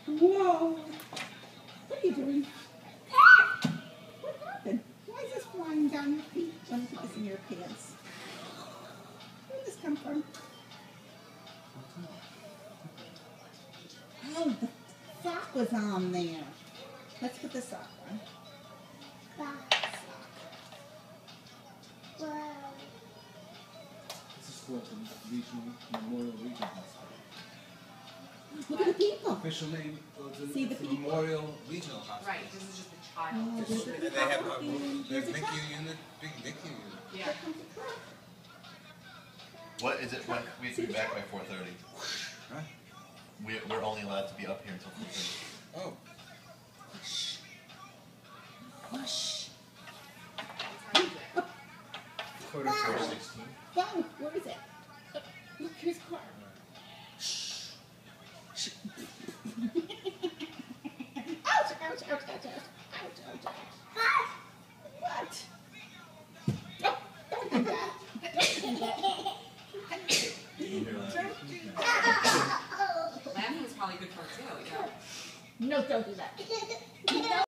Whoa. What are you doing? What happened? Why is this flying down your feet? Let me put this in your pants. Where did this come from? Oh, the sock was on there. Let's put the sock on. This is called the Memorial Regional Hospital. Look at the people. Official name of See the the people? Memorial Regional Hospital. Right, this is just a child. Oh, there's a And they have truck. there's There's a truck. NICU unit, big NICU unit. Yeah. Here comes the truck. What is it? When we have to be back by 4:30. Huh? We're only allowed to be up here until 4:30. Oh. Whoosh. Whoosh. Quarter to 4:16. Wow, where is it? Look, here's a car. Ouch, ouch, ouch, ouch, ouch. Ouch, ouch, ouch. What? Oh, don't do that. Don't do that. Don't do that. Laughing is probably good for it too, yeah. No, don't do that.